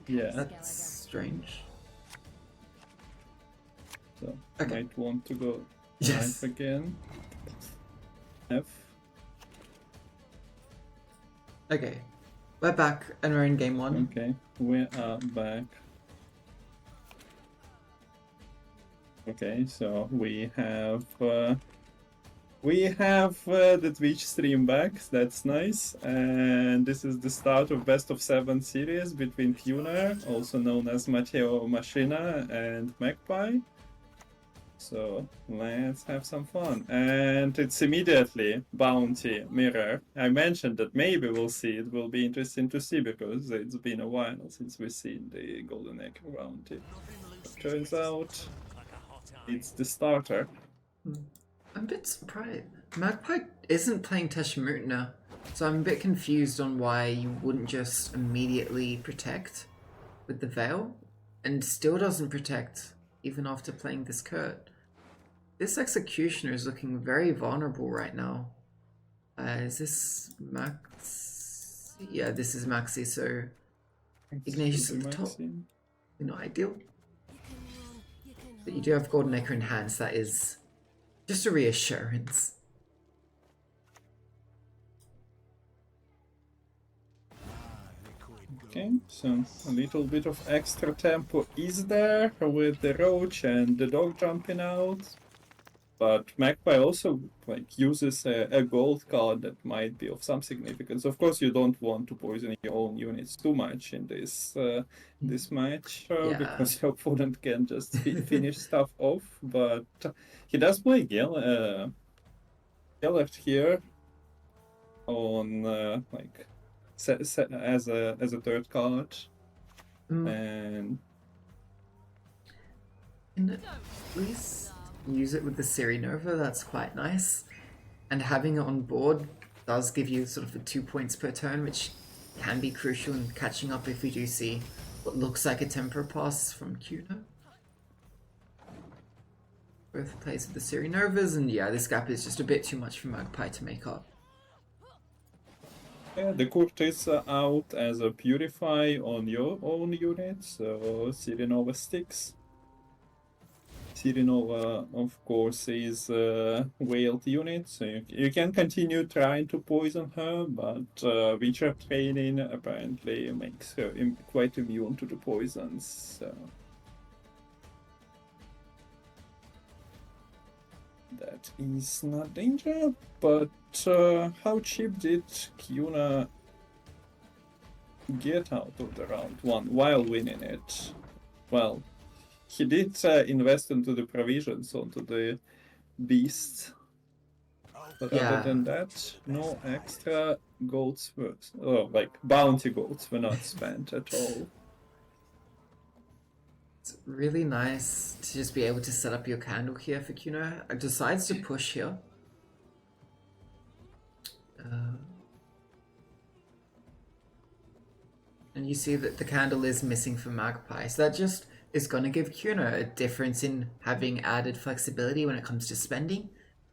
Yeah. That's strange. So Okay. might want to go Yes. live again. F. Okay. We're back and we're in game 1. Okay, we are back. Okay, so we have the Twitch stream back. That's nice, and this is the start of best of 7 series between Tuna, also known as Matteo Machina, and Magpie. So let's have some fun. And it's immediately Bounty Mirror. I mentioned that maybe we'll see. It will be interesting to see because it's been a while since we've seen the Golden Egg Bounty. Turns out it's the starter. I'm a bit surprised. Magpie isn't playing Teshmutna, so I'm a bit confused on why you wouldn't just immediately protect with the Veil, and still doesn't protect even after playing this Kurt. This Executioner is looking very vulnerable right now. Is this Max? Yeah, this is Maxi, so Ignatius at the top. Not ideal. But you do have Golden Acre in hand, so that is just a reassurance. Okay, so a little bit of extra tempo is there with the Roach and the dog jumping out. But Magpie also uses a gold card that might be of some significance. Of course, you don't want to poison your own units too much in this this match because your opponent can just finish stuff off. But he does play Gellert here on as a third card, and please use it with the Sirinova. That's quite nice, and having it on board does give you sort of the 2 points per turn, which can be crucial in catching up if we do see what looks like a tempo pass from Cuno. Both plays with the Sirinovas, and yeah, this gap is just a bit too much for Magpie to make up. Yeah, the Kurt is out as a Purify on your own unit, so Sirinova sticks. Sirinova, of course, is a whaled unit, so you can continue trying to poison her, but Witcher training apparently makes her quite immune to the poisons. So that is not danger, but how cheap did Kiuna get out of the round 1 while winning it? Well, he did invest into the provisions onto the beast, but other than that, no extra golds were, bounty golds were not spent at all. It's really nice to just be able to set up your candle here for Kuno. It decides to push here. And you see that the candle is missing for Magpie, so that just is going to give Kuno a difference in having added flexibility when it comes to spending,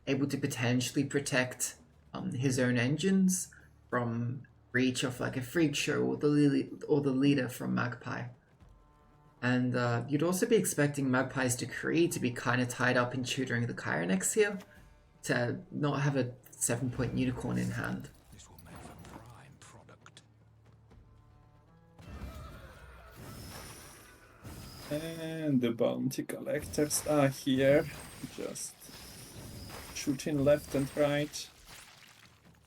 able to potentially protect his own engines from reach of like a Freak Show or the leader from Magpie. And you'd also be expecting Magpie's Decree to be kind of tied up in tutoring the Kyrenex here, to not have a 7-point unicorn in hand. This will make for prime product. And the bounty collectors are here, just shooting left and right,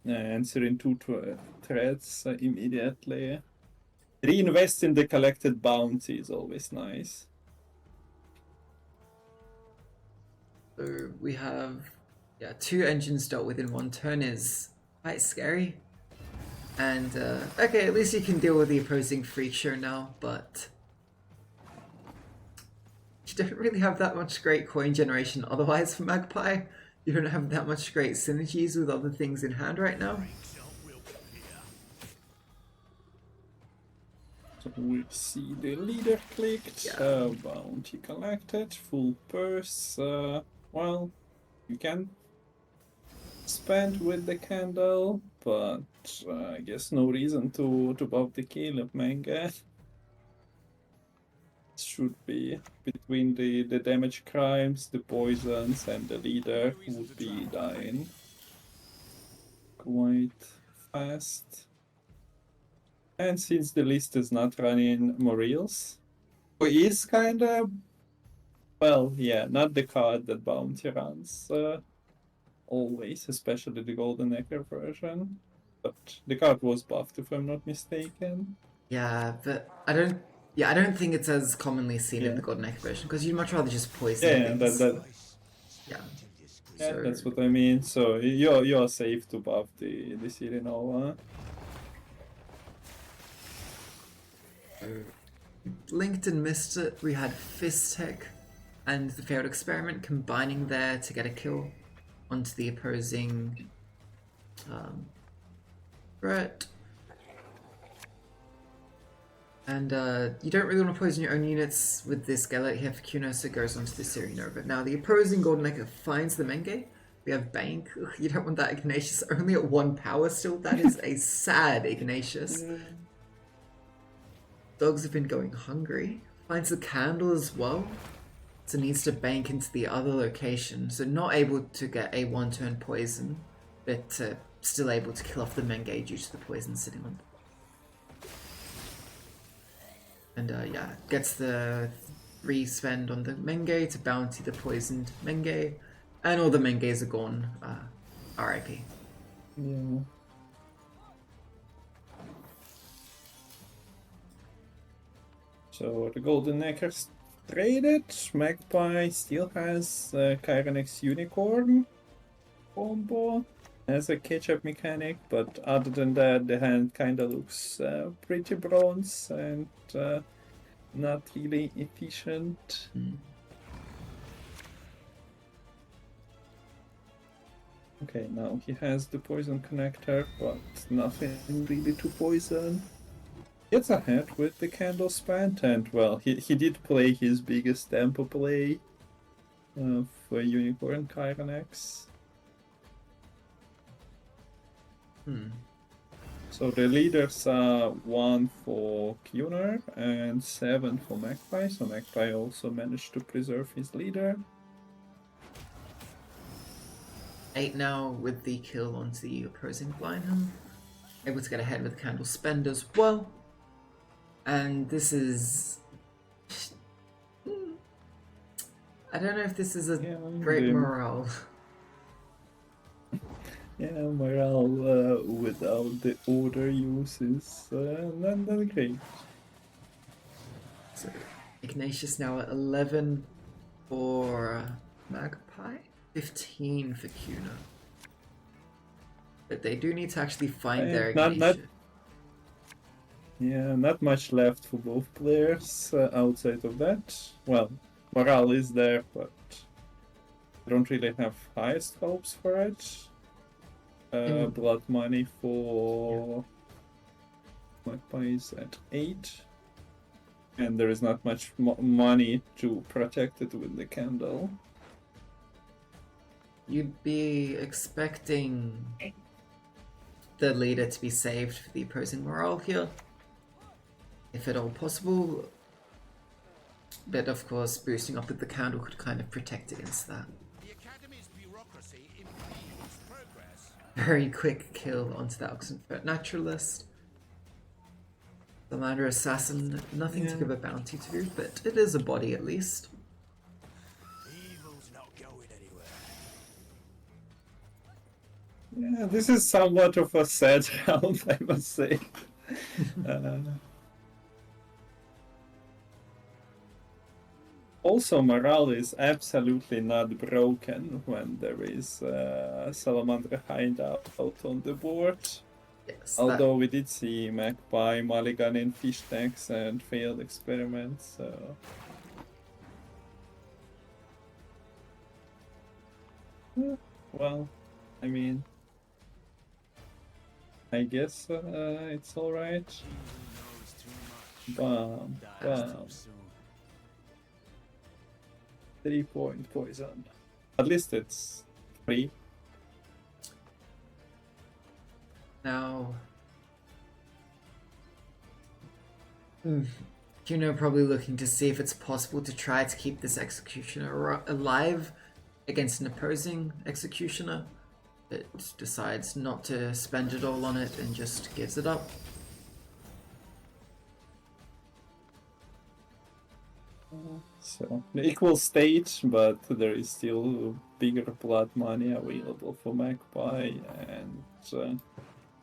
answering 2 threats immediately. Reinvest in the collected bounty is always nice. So we have 2 engines dealt with in 1 turn is quite scary. And okay, at least you can deal with the opposing Freak Show now, but you don't really have that much great coin generation otherwise for Magpie. You don't have that much great synergies with other things in hand right now. So we see the leader clicked, bounty collected, full purse. Well, you can spend with the candle, but I guess no reason to buff the kill of Manga. should be between the damage crimes, the poisons, and the leader who would be dying quite fast. And since the list is not running Morils, who is kinda, well, yeah, not the card that Bounty runs always, especially the Golden Necker version. But the card was buffed, if I'm not mistaken. Yeah, but I don't think it's as commonly seen in Yeah. the Golden Egg version because you'd much rather just poison Yeah, things. yeah, So that's what I mean. So you're safe to buff the Sirenova. Linked and missed it. We had Fist Tech and the failed experiment combining there to get a kill onto the opposing threat. And you don't really want to poison your own units with this Galate here for Kuno, so it goes onto the Sirenova. Now the opposing Golden Echo finds the Menge. We have Bank. Ugh, you don't want that Ignatius only at 1 power still. That is a sad Ignatius. Dogs have been going hungry. Finds the candle as well. So needs to bank into the other location. So not able to get a 1-turn poison, but still able to kill off the Menge due to the poison sitting on. And yeah, gets the re-spend on the Menge to bounty the poisoned Menge. And all the Menges are gone. RIP. Yeah. So the Golden Neckers traded. Magpie still has Kyrenex Unicorn combo as a catch-up mechanic, but other than that, the hand kinda looks pretty bronze and not really efficient. Okay, now he has the poison connector, but nothing really to poison. Gets ahead with the candle spent, and well, he did play his biggest tempo play for Unicorn Kyrenex. So the leaders are 1 for Kuner and 7 for Magpie, so Magpie also managed to preserve his leader. 8 now with the kill onto the opposing Blindham. Able to get ahead with the candle spend as well. And this is... I don't know if this is a great morale. Yeah, morale without the order use is not that great. So Ignatius now at 11 for Magpie, 15 for Kuna. But they do need to actually find their Ignatius. Not much left for both players outside of that. Well, morale is there, but I don't really have highest hopes for it. Blood money for Magpie is at 8. And there is not much money to protect it with the candle. You'd be expecting the leader to be saved for the opposing morale here, if at all possible. But of course, boosting up with the candle could kind of protect against that. The Academy's bureaucracy impedes progress. Very quick kill onto that Oxenfurt Naturalist. The Lander Assassin, nothing to give a bounty to, but it is a body at least. Evil's not going anywhere. Yeah, this is somewhat of a sad round, I must say. Also, morale is absolutely not broken when there is Salamander hideout on the board. Yes, Although we did see Magpie mulligan in fish tanks and failed experiments, so... Well, I mean... I guess it's alright. Bam, bam. 3-point poison. At least it's 3. Now, Juno probably looking to see if it's possible to try to keep this executioner alive against an opposing executioner, but decides not to spend it all on it and just gives it up. So the equal state, but there is still bigger blood money available for Magpie, and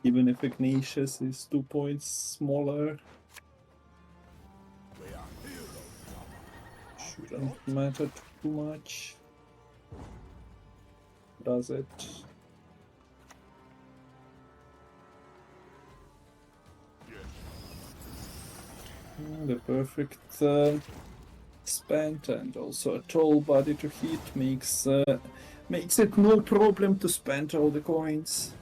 even if Ignatius is 2 points smaller, shouldn't matter too much, does it? The perfect spent, and also a tall body to hit makes it no problem to spend all the coins.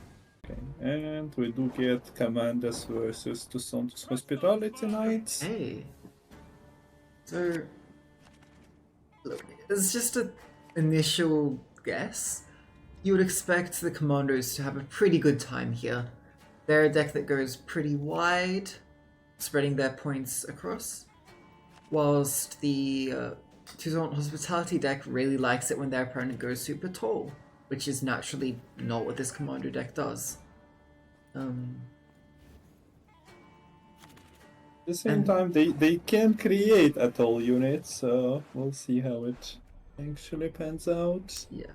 Okay, and we do get Commandos versus Toussaint's Hospitality Knights. Hey. So, look, it's just an initial guess. You would expect the Commandos to have a pretty good time here. They're a deck that goes pretty wide, spreading their points across, whilst the Toussaint Hospitality deck really likes it when their opponent goes super tall, which is naturally not what this Commando deck does. At the same time, they can create a tall unit, so we'll see how it actually pans out. Yeah.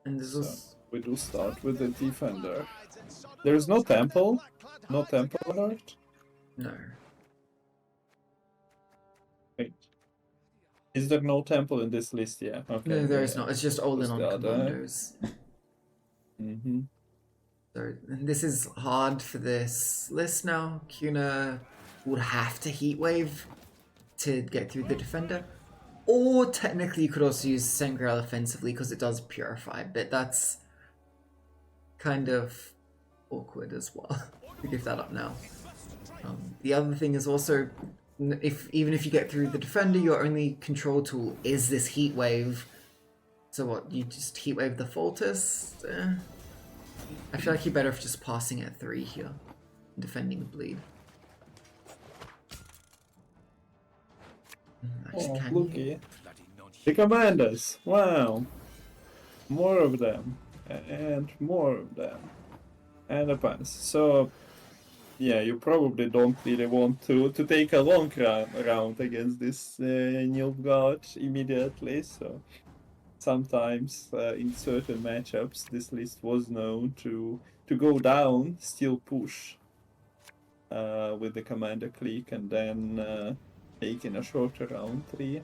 And there's also... We do start with the defender. There's no temple? No temple alert? No. Wait. Is there no temple in this list? Yeah. Okay. No, there is not. It's just all in on the Commandos. Mm-hmm. So this is hard for this list now. Kuna would have to Heatwave to get through the defender. Or technically you could also use Sangreal offensively because it does purify, but that's kind of awkward as well to give that up now. The other thing is also, even if you get through the defender, your only control tool is this Heatwave. So what, you just Heatwave the Foltest? I feel like you're better off just passing at 3 here, and defending the bleed. Oh, looky. The Commandos! Wow! More of them. And more of them. And a pass. So, yeah, you probably don't really want to take a long round against this Nilfgaard immediately, so sometimes in certain matchups this list was known to go down, still push with the commander click, and then take in a shorter round 3.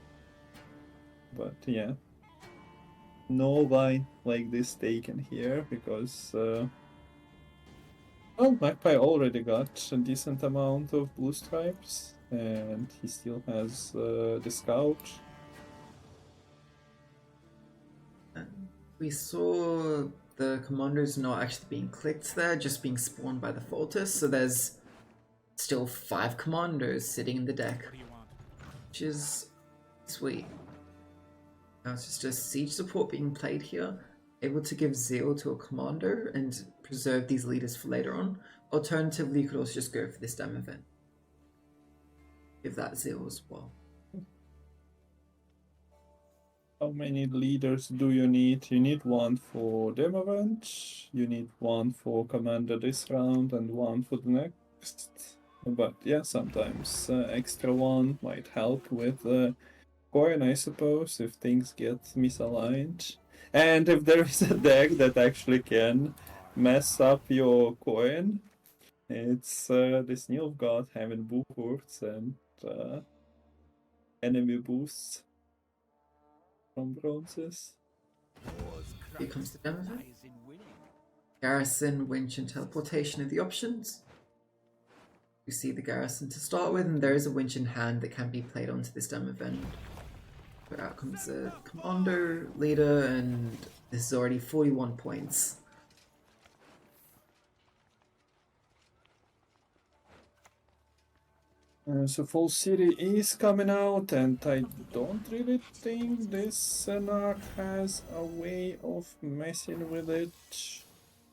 But yeah, no line like this taken here because well, Magpie already got a decent amount of blue stripes, and he still has the scout. We saw the Commandos not actually being clicked there, just being spawned by the Foltest, so there's still 5 Commandos sitting in the deck, which is sweet. Now it's just a siege support being played here, able to give zeal to a Commander and preserve these leaders for later on. Alternatively, you could also just go for this dam event. Give that zeal as well. How many leaders do you need? You need 1 for Dem event, you need 1 for Commander this round, and 1 for the next. But yeah, sometimes extra 1 might help with coin, I suppose, if things get misaligned. And if there is a deck that actually can mess up your coin, it's this Nilfgaard having Boostgaards and enemy boosts from bronzes. Here comes the demo event. Garrison, winch, and teleportation are the options. You see the garrison to start with, and there is a winch in hand that can be played onto this demo event. But out comes the Commando leader, and this is already 41 points. So Full City is coming out, and I don't really think this Senarch has a way of messing with it.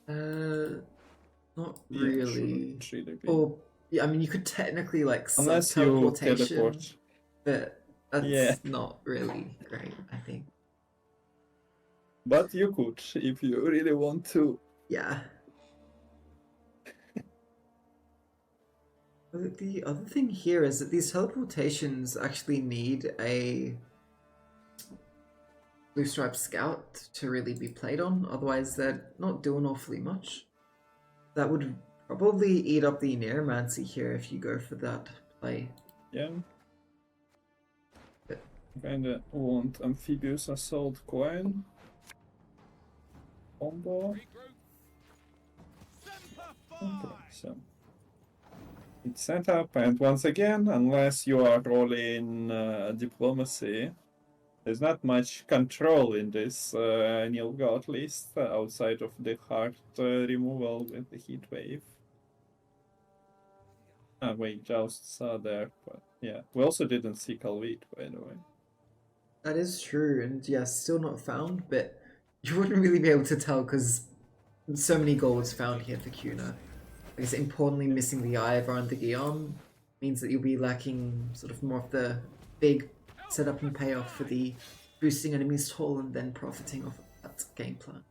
Not Yeah, really. shouldn't really be. Or Yeah, I mean, you could technically like Unless you teleportation, teleport. but that's Yeah. not really great, I think. But you could, if you really want to. Yeah. But the other thing here is that these teleportations actually need a Blue Stripe Scout to really be played on, otherwise they're not doing awfully much. That would probably eat up the Neuromancy here if you go for that play. Yeah. But Kinda want Amphibious Assault coin. Combo. Okay, so it's set up, and once again, unless you are rolling diplomacy, there's not much control in this Nilfgaard list outside of the heart removal with the heat wave. Ah, wait, jousts are there, but yeah, we also didn't see Calvit, by the way. that is true, and yeah, still not found, but you wouldn't really be able to tell because so many golds found here for Kuna. I guess importantly, missing the Ivor and the Guillaume means that you'll be lacking sort of more of the big setup and payoff for the boosting enemies toll and then profiting off of that game plan.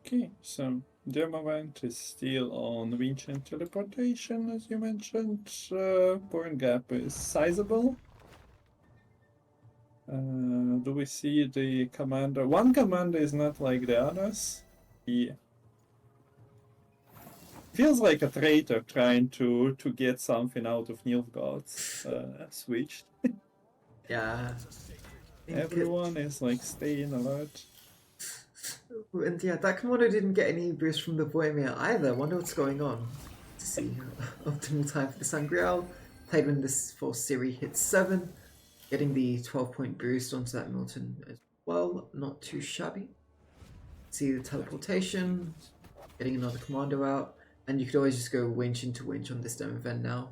Okay, so Demavent is still on Vincent teleportation, as you mentioned. Point gap is sizable. Do we see the commander? One commander is not like the others. He feels like a traitor trying to get something out of Nilfgaard's switched. Yeah. Everyone is like staying alert. And yeah, that Komodo didn't get any boost from the Bohemia either. Wonder what's going on. To see optimal time for the Sangreal. Played when this for Siri hits 7. Getting the 12-point boost onto that Milton as well. Not too shabby. See the teleportation. Getting another commando out. And you could always just go winch into winch on this demo event now.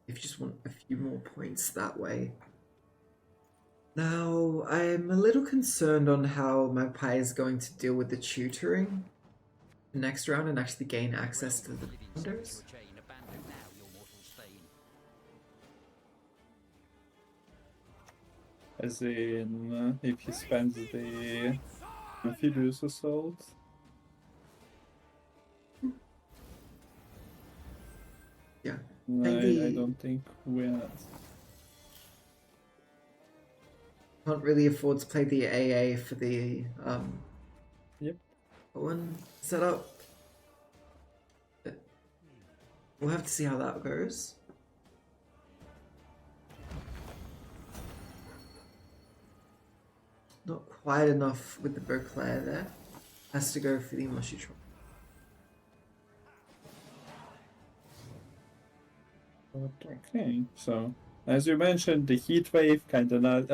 If you just want a few more points that way. Now, I'm a little concerned on how Magpie is going to deal with the tutoring next round and actually gain access to the commandos. As in, if he spends the Amphibious Assault. Yeah. I don't think we are. Can't really afford to play the AA for the Yep. Owen setup. But we'll have to see how that goes. Not quite enough with the Beauclair there. Has to go for the Moshitron. Okay, so as you mentioned, the heat wave kind of not.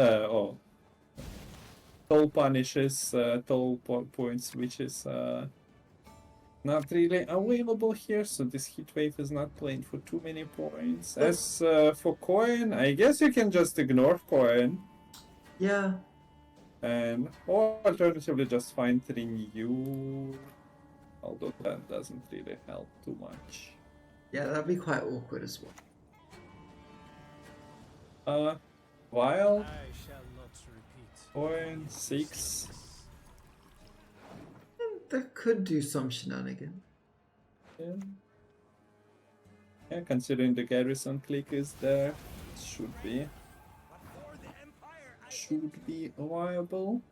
Toll punishes toll points, which is not really available here. So this heat wave is not playing for too many points. As for coin, I guess you can just ignore coin. Yeah. And or alternatively just find renew. Although that doesn't really help too much. Yeah, that'd be quite awkward as well. Wild. I shall not repeat. Coin 6. That could do some shenanigans. Yeah. Yeah, considering the garrison click is there, it should be viable.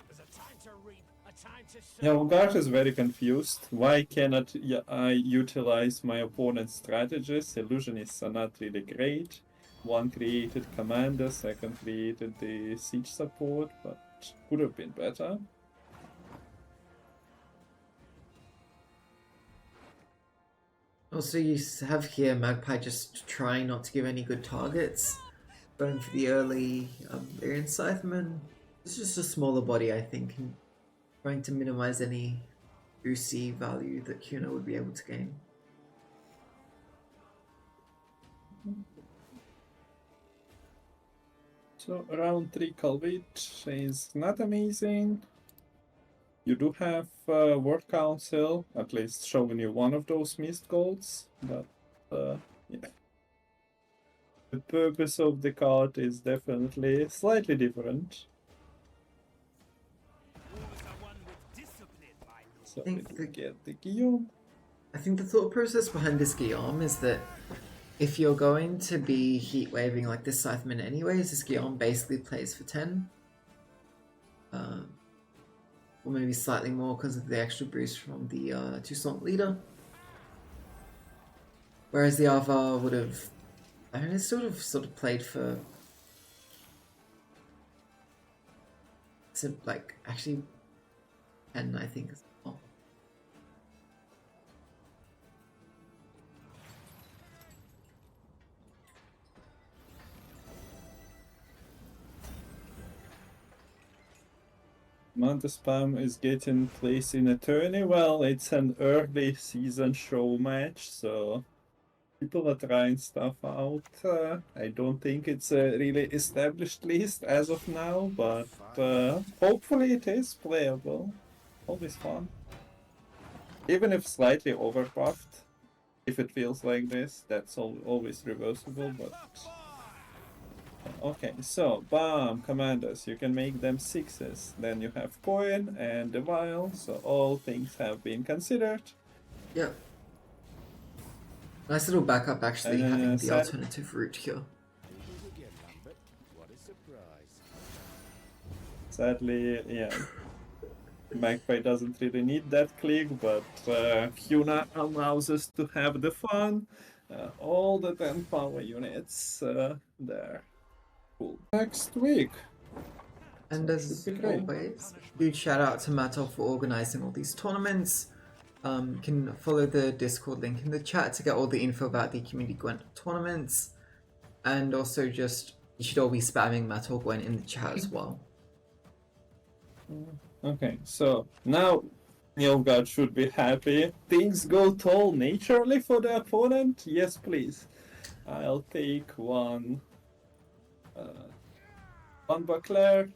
There's a time to reap, a time to sow. Yeah, Ugart is very confused. Why cannot I utilize my opponent's strategies? Illusionists are not really great. One created Commander, second created the siege support, but could have been better. Also, you have here Magpie just trying not to give any good targets. Going for the early Rience Hyperthin. It's just a smaller body, I think, and trying to minimize any boosty value that Kuna would be able to gain. So round 3 Calvit is not amazing. You do have World Council, at least showing you one of those missed golds, but yeah. The purpose of the card is definitely slightly different. So we do get the Guillaume. I think the thought process behind this Guillaume is that if you're going to be heat waving like this Scytheman anyways, this Guillaume basically plays for 10. Or maybe slightly more because of the extra boost from the Toussaint leader. Whereas the other would have, I mean, it's sort of played for, so like actually 10 I think as well. Manta Spam is getting placed in a tourney. Well, it's an early season show match, so people are trying stuff out. I don't think it's a really established list as of now, but hopefully it is playable. Always fun. Even if slightly overbuffed, if it feels like this, that's always reversible, but... Okay, so, bam, Commandos, you can make them 6s. Then you have coin and the vial, so all things have been considered. Yep. Nice little backup actually, having the alternative route here. Sadly, yeah, Magpie doesn't really need that click, but Cuna allows us to have the fun. All the 10 power units there. Cool. Next week. And as always, huge shout out to Matov for organizing all these tournaments. You can follow the Discord link in the chat to get all the info about the Community Gwent tournaments. And also just, you should all be spamming Matov Gwent in the chat as well. Okay, so now Nilfgaard should be happy. Things go tall naturally for the opponent? Yes, please. I'll take one Buckler,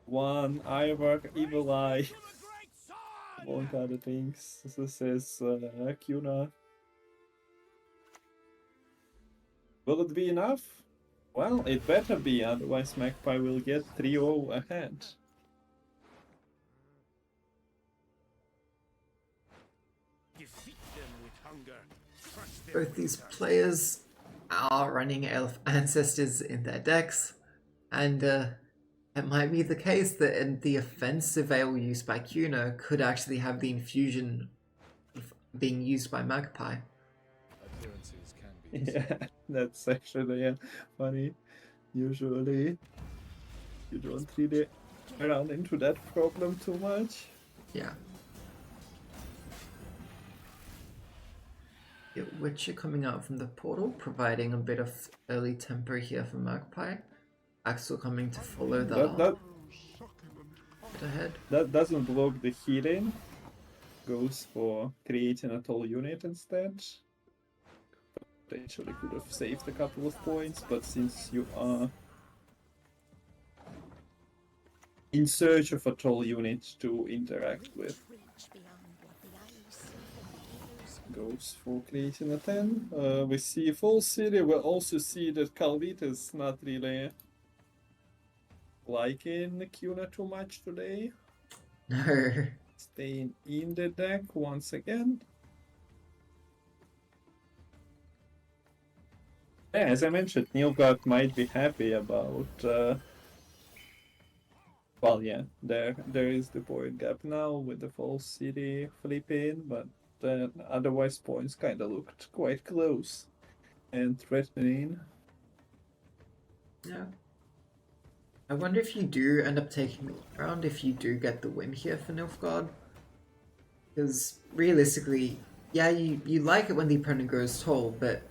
one Ivor, Evil Eye, one other things. This is Cuna. Will it be enough? Well, it better be, otherwise Magpie will get 3-0 ahead. Both these players are running Elf Ancestors in their decks, and it might be the case that in the offensive veil used by Cuna could actually have the infusion being used by Magpie. Yeah, that's actually funny. Usually you don't really run into that problem too much. Yeah. Witcher coming out from the portal, providing a bit of early tempo here for Magpie. Axel coming to follow the bit ahead. That doesn't block the healing. Goes for creating a tall unit instead. Potentially could have saved a couple of points, but since you are in search of a tall unit to interact with, goes for creating a 10. We see full city. We'll also see that Calvit is not really liking Cuna too much today. No. Staying in the deck once again. Yeah, as I mentioned, Nilfgaard might be happy about... well, yeah, there is the point gap now with the full city flipping, but otherwise points kind of looked quite close and threatening. Yeah. I wonder if you do end up taking the round, if you do get the win here for Nilfgaard. Because realistically, yeah, you like it when the opponent goes tall, but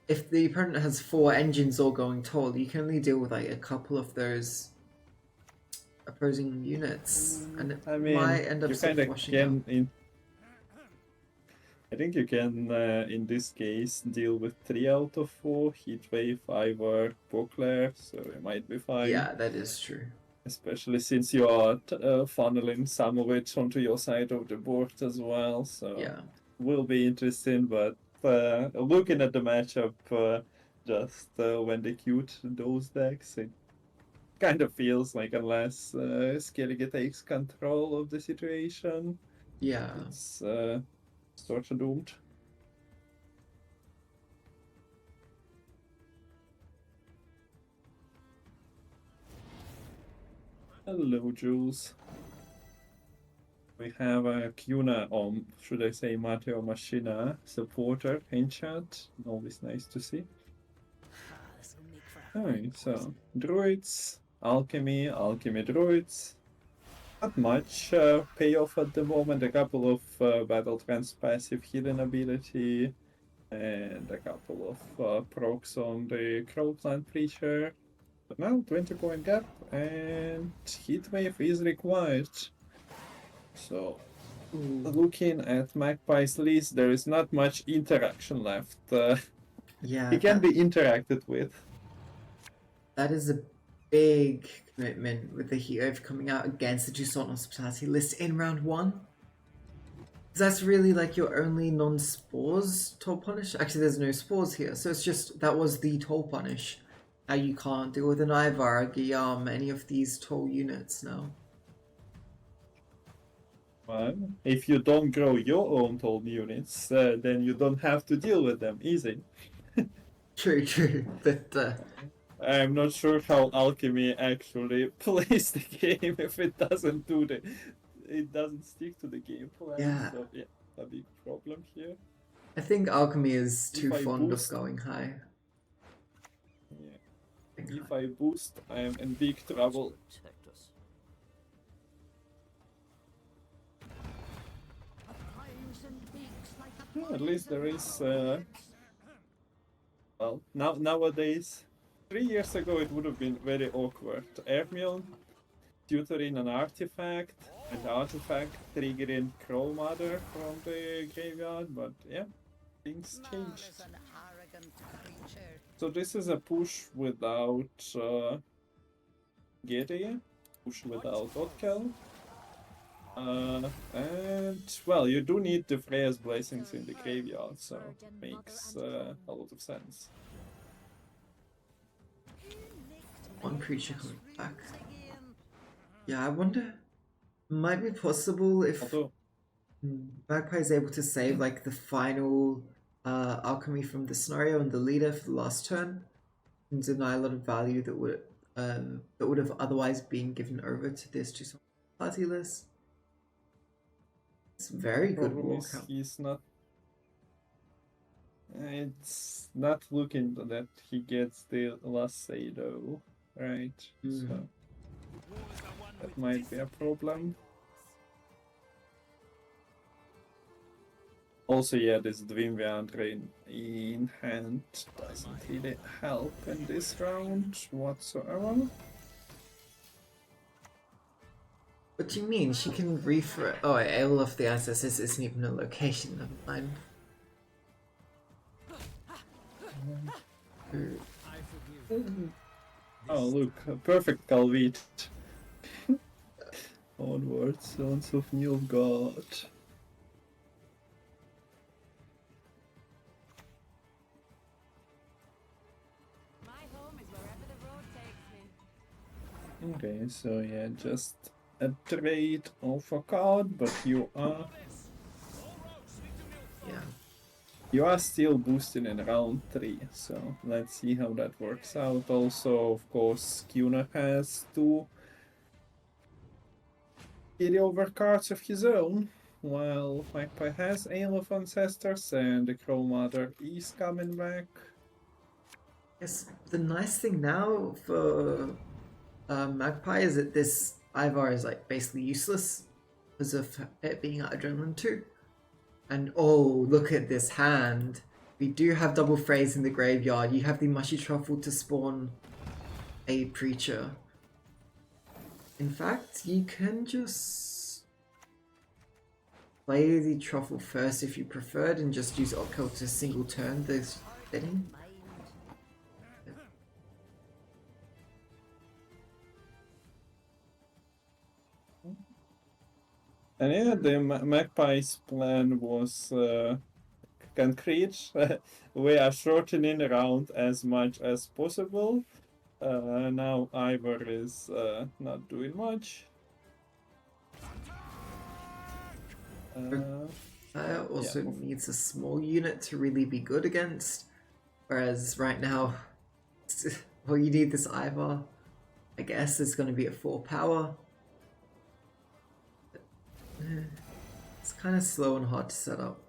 if the opponent has 4 engines all going tall, you can only deal with like a couple of those opposing units, and it might end up you kind of can I think you can, in this case, deal with 3 out of 4, Heatwave, Ivor, Buckler, so it might be fine. Yeah, that is true. Especially since you are funneling some of it onto your side of the board as well, so Yeah. will be interesting, but looking at the matchup, just when they queued those decks, it kind of feels like unless Skellige takes control of the situation, Yeah. it's sort of doomed. Hello, Jules. We have a Kuna, or should I say Matteo Machina supporter in chat. Always nice to see. Alright, so Druids, Alchemy, Alchemy Druids. Not much payoff at the moment. A couple of Battle Trance passive healing ability, and a couple of procs on the Crowplant Preacher. But now 20-point gap, and Heatwave is required. So, looking at Magpie's list, there is not much interaction left. Yeah. He can be interacted with. That is a big commitment with the Heatwave coming out against the Toussaint Hospitality list in round 1. That's really like your only non-spores toll punish. Actually, there's no spores here, so it's just that was the toll punish. Now you can't deal with an Ivar, a Guillaume, any of these toll units now. Well, if you don't grow your own toll units, then you don't have to deal with them. Easy. True, but I'm not sure how Alchemy actually plays the game if it doesn't do it doesn't stick to the game plan. Yeah. So yeah, a big problem here. I think Alchemy is too I fond boost- of going high. Yeah. If I boost, I am in big trouble. Protect us. Yeah, at least there is. Well, nowadays, 3 years ago it would have been very awkward. Ermion tutoring an artifact, and the artifact triggering Crow Mother from the graveyard, but yeah, things changed. So this is a push without Gede, push without Otkel. And well, you do need the Freya's Blessings in the graveyard, so it makes a lot of sense. One creature coming back. Yeah, I wonder. Might be possible if Although, Magpie is able to save like the final alchemy from the scenario and the leader for the last turn, and deny a lot of value that would have otherwise been given over to this to some party list. It's very good problem is walkout. he's not. It's not looking that he gets the last say though, right? So that might be a problem. Also, yeah, this Dwinviandre in hand doesn't really help in this round whatsoever. What do you mean? She can refresh. Oh, Ale of the Ancestors isn't even a location. Never mind. I forgive. Oh, look, a perfect Calvit. Onwards, Sons of Nilfgaard. My home is wherever the road takes me. Okay, so yeah, just a trade of a card, but you are still boosting in round 3, so let's see how that works out. Also, of course, Kuna has 2 carryover cards of his own, while Magpie has Ale of Ancestors and the Crow Mother is coming back. Yes, the nice thing now for Magpie is that this Ivar is like basically useless because of it being at Adrenaline 2. And oh, look at this hand. We do have double phrase in the graveyard. You have the Mushy Truffle to spawn a Preacher. In fact, you can just... play the truffle first if you preferred and just use upkill to single turn this setting. And yeah, the Magpie's plan was concrete. We are shortening around as much as possible. Now Ivor is not doing much. Also Yeah. needs a small unit to really be good against, whereas right now, well, you need this Ivor. I guess it's going to be at 4 power. It's kind of slow and hard to set up.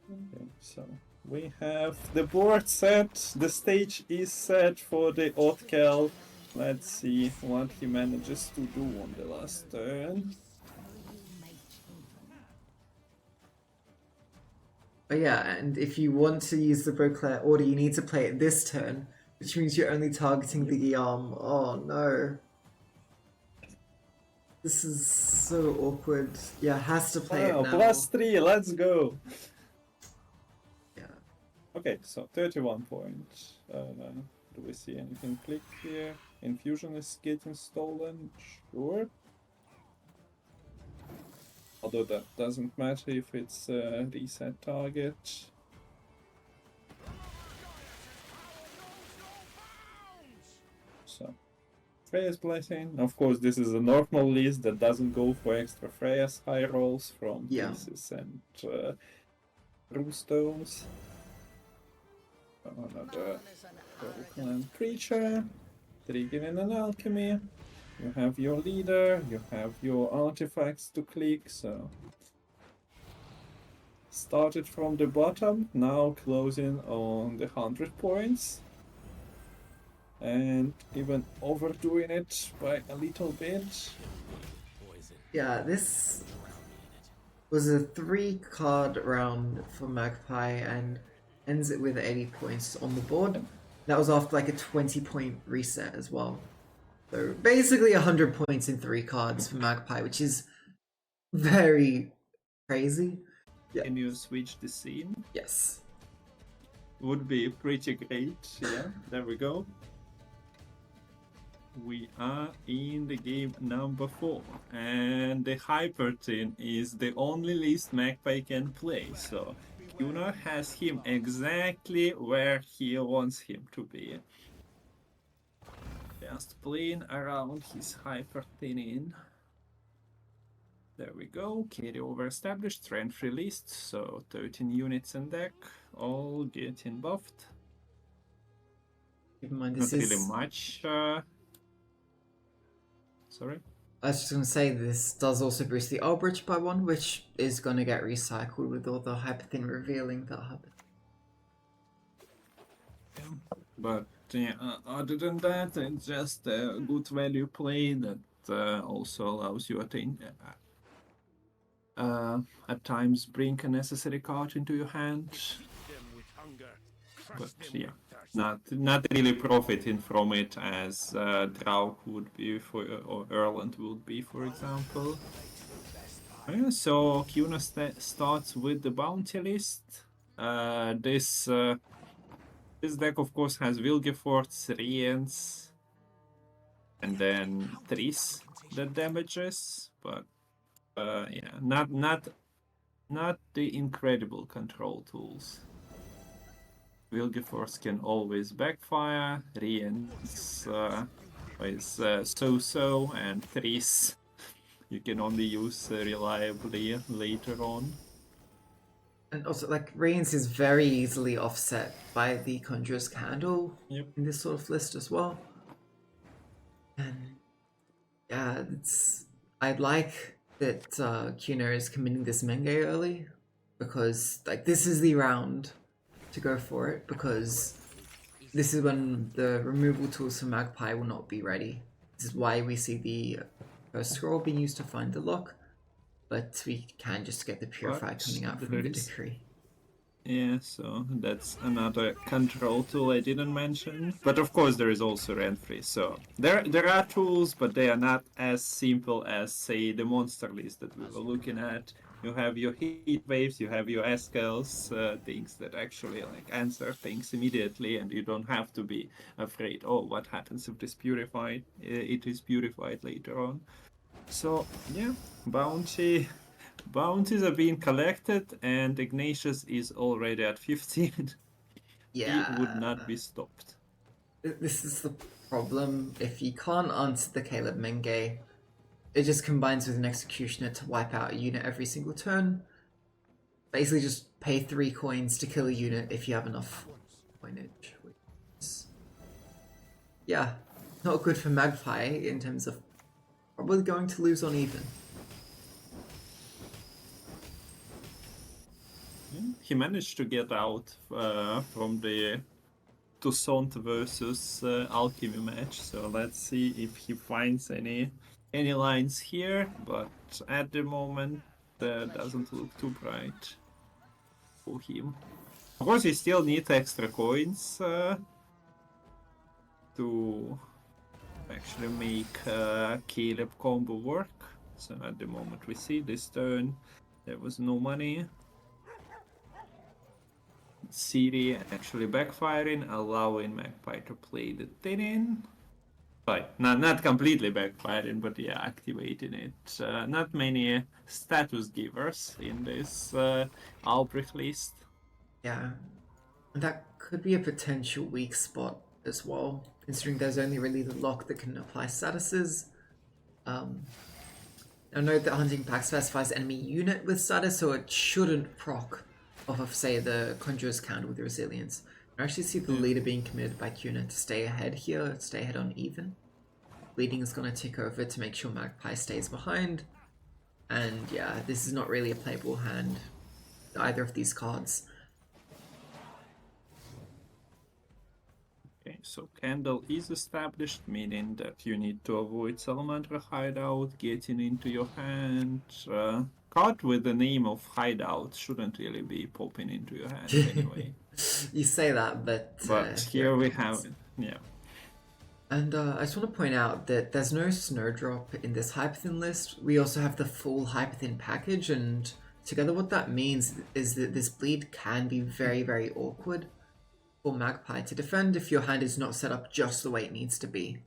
Okay, so we have the board set, the stage is set for the Otkel. Let's see what he manages to do on the last turn. Oh yeah, and if you want to use the Beauclair order, you need to play it this turn, which means you're only targeting the Guillaume. Oh no. This is so awkward. Yeah, has to play it Wow, now. +3, let's go! Yeah. Okay, so 31 points. Do we see anything click here? Infusion is getting stolen, sure. Although that doesn't matter if it's a reset target. So, Freya's Blessing. Of course, this is a normal list that doesn't go for extra Freya's high rolls from pieces and runestones. Another Clan creature. Triggering an alchemy. You have your leader, you have your artifacts to click, so... Started from the bottom, now closing on the 100 points. And even overdoing it by a little bit. Yeah, this was a 3-card round for Magpie and ends it with 80 points on the board. That was after like a 20-point reset as well. So basically 100 points in 3 cards for Magpie, which is very crazy. Yeah. Can you switch the scene? Yes. Would be pretty great, yeah, there we go. We are in the game number 4, and the Hyperthin is the only list Magpie can play, so Gunnar has him exactly where he wants him to be. Just playing around his Hyperthin. There we go, carryover established, strength released, so 13 units in deck, all getting buffed. Keep in mind, Not this really is... much. Sorry? I was just going to say, this does also boost the Albrecht by 1, which is going to get recycled with all the Hyperthin revealing that happen. But yeah, other than that, it's just a good value play that also allows you at times bring a necessary card into your hand. But yeah, not really profiting from it as Draug would be or Erland would be, for example. Yeah, so Kuna starts with the bounty list. This deck, of course, has Vilgefortz, Rience, and then Tris that damages, but yeah, not the incredible control tools. Vilgefortz can always backfire, Rience is so-so, and Tris you can only use reliably later on. And also, like, Rience is very easily offset by the Conjurer's Candle in this sort of list as well. And yeah, I like that Kuna is committing this Menge early, because like this is the round to go for it, because this is when the removal tools for Magpie will not be ready. This is why we see the first scroll being used to find the lock, but we can just get the Purify coming out from the Decree. Yeah, so that's another control tool I didn't mention. But of course there is also rent-free, so there are tools, but they are not as simple as, say, the monster list that we were looking at. You have your heat waves, you have your escals, things that actually like answer things immediately, and you don't have to be afraid, oh, what happens if this purified? It is purified later on. So yeah, bounties are being collected, and Ignatius is already at 15. He would not be stopped. This is the problem. If you can't answer the Caleb Menge, it just combines with an executioner to wipe out a unit every single turn. Basically, just pay 3 coins to kill a unit if you have enough coinage. Which is, yeah, not good for Magpie in terms of probably going to lose on even. He managed to get out from the Toussaint versus Alchemy match, so let's see if he finds any lines here, but at the moment doesn't look too bright for him. Of course, he still needs extra coins to actually make Caleb combo work. So at the moment we see this turn there was no money. City actually backfiring, allowing Magpie to play the Tinin. Right, not completely backfiring, but yeah, activating it. Not many status givers in this Albrecht list. Yeah, that could be a potential weak spot as well, considering there's only really the lock that can apply statuses. I know that Hunting Pack specifies enemy unit with status, so it shouldn't proc off of, say, the Conjurer's Count with Resilience. I actually see the leader being committed by Kuna to stay ahead here, stay ahead on even. Bleeding is going to tick over to make sure Magpie stays behind. And yeah, this is not really a playable hand, either of these cards. Okay, so Candle is established, meaning that you need to avoid Salamander Hideout getting into your hand. Card with the name of Hideout shouldn't really be popping into your hand anyway. You say that, but here we have it, yeah. And I just want to point out that there's no Snowdrop in this Hyperthin list. We also have the full Hyperthin package, and together what that means is that this bleed can be very, very awkward for Magpie to defend if your hand is not set up just the way it needs to be.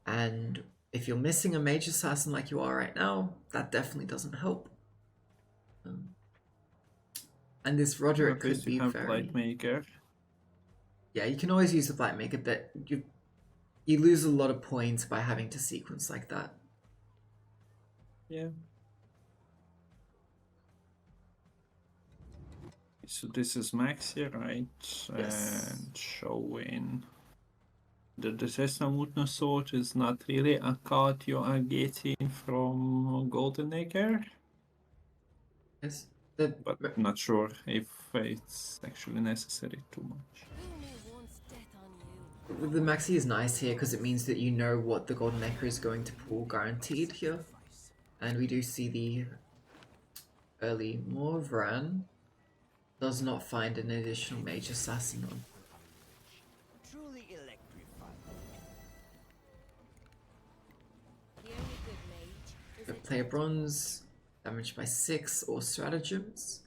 And if you're missing a Mage Assassin like you are right now, that definitely doesn't help. And this Roderick could be very... Blightmaker. Yeah, you can always use the Blightmaker, but you lose a lot of points by having to sequence like that. Yeah. So this is Max here, right? Yes. And showing the Desesnamuthner Sword is not really a card you are getting from Golden Acre. Yes. But not sure if it's actually necessary too much. Who knew once death on you? The Maxi is nice here because it means that you know what the Golden Echo is going to pull guaranteed here. And we do see the early Morvran does not find an additional Mage Assassin on. Truly electrified. The only good mage is The a player bronze, damaged by 6 or stratagems.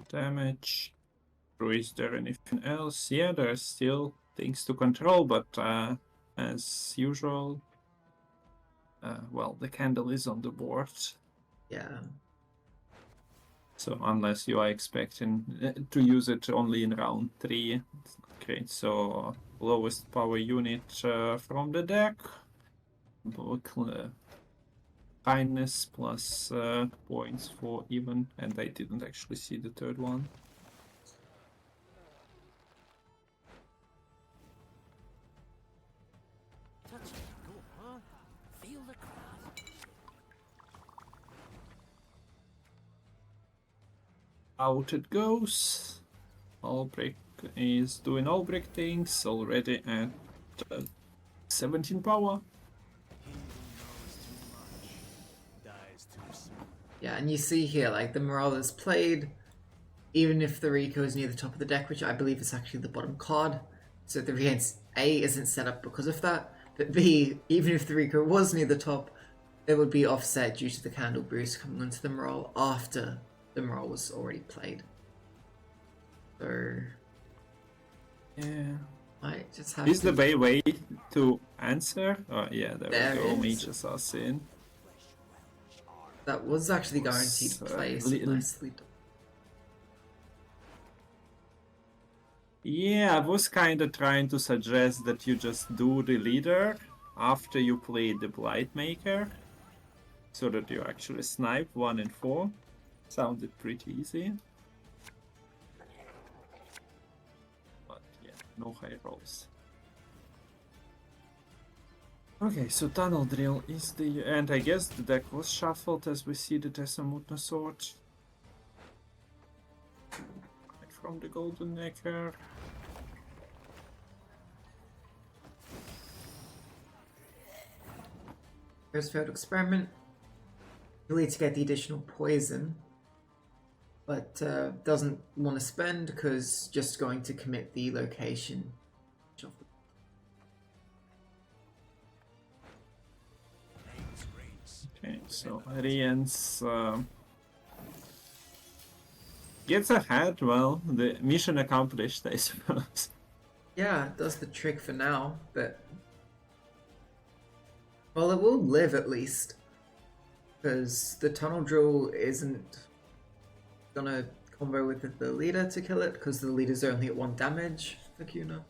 Damage. Or is there anything else? Yeah, there's still things to control, but as usual, well, the candle is on the board. Yeah. So unless you are expecting to use it only in round 3, it's not great. So lowest power unit from the deck. Kindness plus points for even, and I didn't actually see the third one. Touch it, go on. Feel the crowd. Out it goes. Albrecht is doing Albrecht things already at 17 power. He who knows too much Yeah, and you see here, like, the morale is played, even if the Rico is near the top of the deck, which I believe is actually the bottom card. So the Rience A isn't set up because of that, but B, even if the Rico was near the top, it would be offset due to the candle boost coming onto the morale after the morale was already played. So Yeah. I just have Is to... the way to answer? Oh yeah, there we go. There Mage is. Assassin. That was actually guaranteed So, play, so little- nicely done. Yeah, I was kind of trying to suggest that you just do the leader after you play the Blightmaker, so that you actually snipe 1 and 4. Sounded pretty easy. But yeah, no high rolls. Okay, so Tunnel Drill is the... and I guess the deck was shuffled as we see the Tessamutna Sword. Right from the Golden Necker. First failed experiment. Really to get the additional poison, but doesn't want to spend because just going to commit the location. Okay, so Rience gets ahead. Well, the mission accomplished, I suppose. Yeah, it does the trick for now, but... well, it will live at least. Because the tunnel drill isn't gonna combo with the leader to kill it, because the leader's only at 1 damage for Kuna.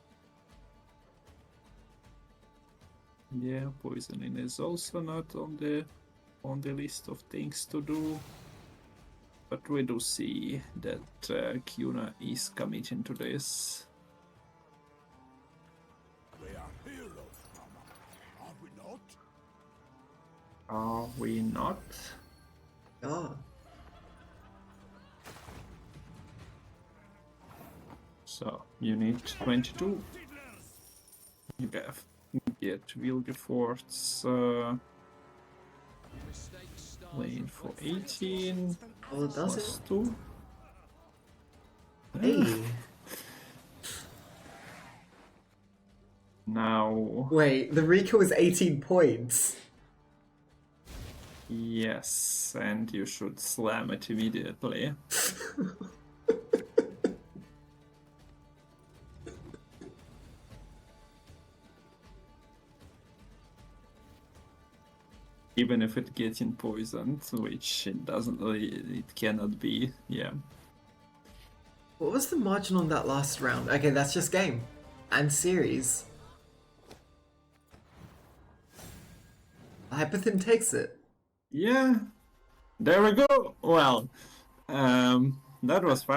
Yeah, poisoning is also not on the list of things to do. But we do see that Kuna is committing to this. We are heroes, Mama. Are we not? Are we not? Oh, So you need 22. You have get Wilgefort's lane for 18 oh, it does plus it? 2. Hey! Now, Wait, the Rico is 18 points. yes, and you should slam it immediately. Even if it gets poisoned, which it doesn't, it cannot be. Yeah. What was the margin on that last round? Okay, that's just game. And series. Hyperthin takes it. Yeah. There we go. Well, that was fast.